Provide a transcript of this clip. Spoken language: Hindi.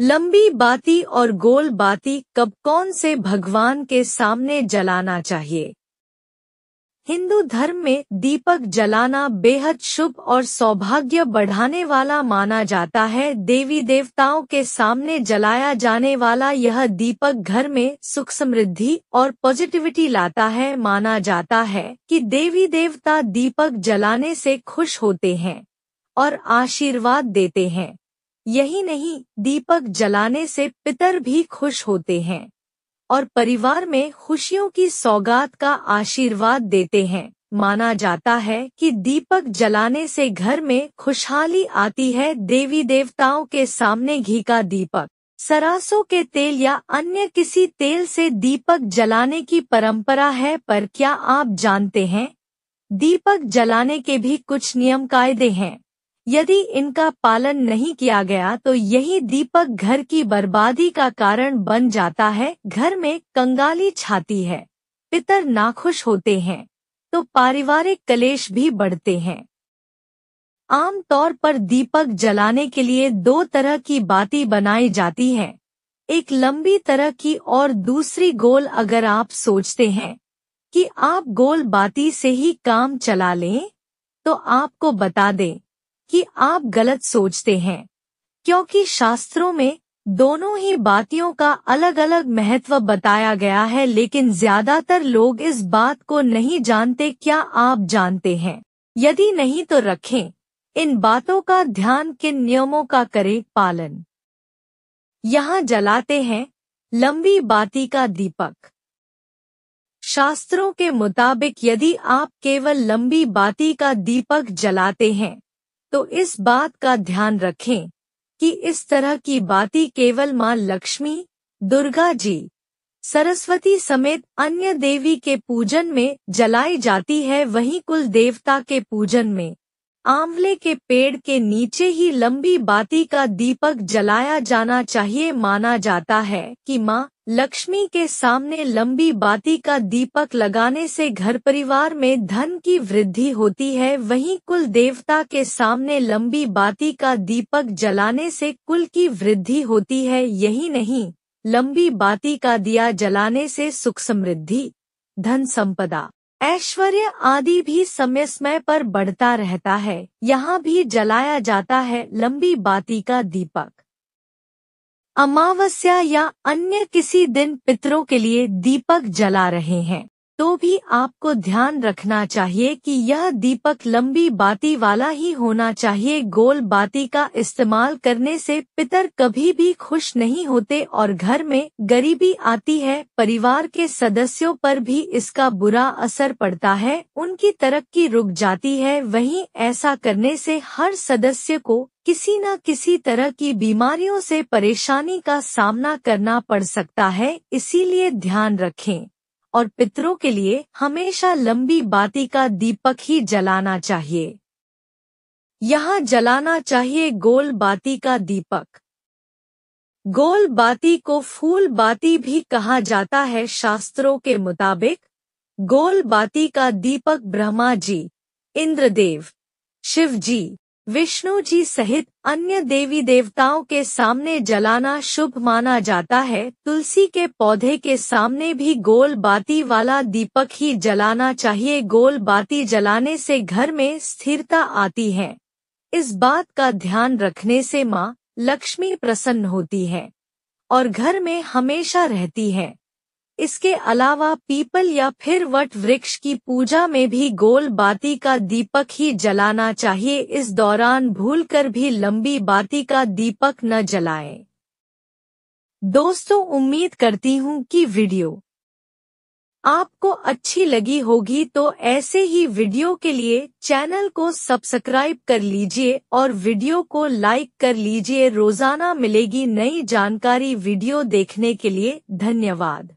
लंबी बाती और गोल बाती कब कौन से भगवान के सामने जलाना चाहिए? हिंदू धर्म में दीपक जलाना बेहद शुभ और सौभाग्य बढ़ाने वाला माना जाता है। देवी देवताओं के सामने जलाया जाने वाला यह दीपक घर में सुख समृद्धि और पॉजिटिविटी लाता है। माना जाता है कि देवी देवता दीपक जलाने से खुश होते हैं और आशीर्वाद देते हैं। यही नहीं, दीपक जलाने से पितर भी खुश होते हैं और परिवार में खुशियों की सौगात का आशीर्वाद देते हैं। माना जाता है कि दीपक जलाने से घर में खुशहाली आती है। देवी देवताओं के सामने घी का दीपक, सरसों के तेल या अन्य किसी तेल से दीपक जलाने की परंपरा है। पर क्या आप जानते हैं, दीपक जलाने के भी कुछ नियम कायदे हैं। यदि इनका पालन नहीं किया गया तो यही दीपक घर की बर्बादी का कारण बन जाता है। घर में कंगाली छाती है, पितर नाखुश होते हैं तो पारिवारिक कलेश भी बढ़ते हैं। आम तौर पर दीपक जलाने के लिए दो तरह की बाती बनाई जाती हैं, एक लंबी तरह की और दूसरी गोल। अगर आप सोचते हैं कि आप गोल बाती से ही काम चला लें तो आपको बता दें कि आप गलत सोचते हैं, क्योंकि शास्त्रों में दोनों ही बातियों का अलग अलग महत्व बताया गया है। लेकिन ज्यादातर लोग इस बात को नहीं जानते। क्या आप जानते हैं? यदि नहीं तो रखें इन बातों का ध्यान। किन नियमों का करें पालन? यहाँ जलाते हैं लंबी बाती का दीपक। शास्त्रों के मुताबिक यदि आप केवल लंबी बाती का दीपक जलाते हैं तो इस बात का ध्यान रखें कि इस तरह की बाती केवल मां लक्ष्मी, दुर्गा जी, सरस्वती समेत अन्य देवी के पूजन में जलाई जाती है। वहीं कुल देवता के पूजन में आंवले के पेड़ के नीचे ही लंबी बाती का दीपक जलाया जाना चाहिए। माना जाता है कि मां लक्ष्मी के सामने लंबी बाती का दीपक लगाने से घर परिवार में धन की वृद्धि होती है। वहीं कुल देवता के सामने लंबी बाती का दीपक जलाने से कुल की वृद्धि होती है। यही नहीं, लंबी बाती का दिया जलाने से सुख समृद्धि, धन संपदा, ऐश्वर्य आदि भी समय समय पर बढ़ता रहता है। यहाँ भी जलाया जाता है लंबी बाती का दीपक। अमावस्या या अन्य किसी दिन पितरों के लिए दीपक जला रहे हैं तो भी आपको ध्यान रखना चाहिए कि यह दीपक लंबी बाती वाला ही होना चाहिए। गोल बाती का इस्तेमाल करने से पितर कभी भी खुश नहीं होते और घर में गरीबी आती है। परिवार के सदस्यों पर भी इसका बुरा असर पड़ता है, उनकी तरक्की रुक जाती है। वहीं ऐसा करने से हर सदस्य को किसी न किसी तरह की बीमारियों से परेशानी का सामना करना पड़ सकता है। इसीलिए ध्यान रखें और पितरों के लिए हमेशा लंबी बाती का दीपक ही जलाना चाहिए। यहाँ जलाना चाहिए गोल बाती का दीपक। गोल बाती को फूल बाती भी कहा जाता है। शास्त्रों के मुताबिक गोल बाती का दीपक ब्रह्मा जी, इंद्रदेव, शिव जी, विष्णु जी सहित अन्य देवी देवताओं के सामने जलाना शुभ माना जाता है। तुलसी के पौधे के सामने भी गोल बाती वाला दीपक ही जलाना चाहिए। गोल बाती जलाने से घर में स्थिरता आती है। इस बात का ध्यान रखने से मां लक्ष्मी प्रसन्न होती है और घर में हमेशा रहती है। इसके अलावा पीपल या फिर वट वृक्ष की पूजा में भी गोल बाती का दीपक ही जलाना चाहिए। इस दौरान भूलकर भी लंबी बाती का दीपक न जलाएं। दोस्तों, उम्मीद करती हूँ कि वीडियो आपको अच्छी लगी होगी, तो ऐसे ही वीडियो के लिए चैनल को सब्सक्राइब कर लीजिए और वीडियो को लाइक कर लीजिए। रोजाना मिलेगी नई जानकारी। वीडियो देखने के लिए धन्यवाद।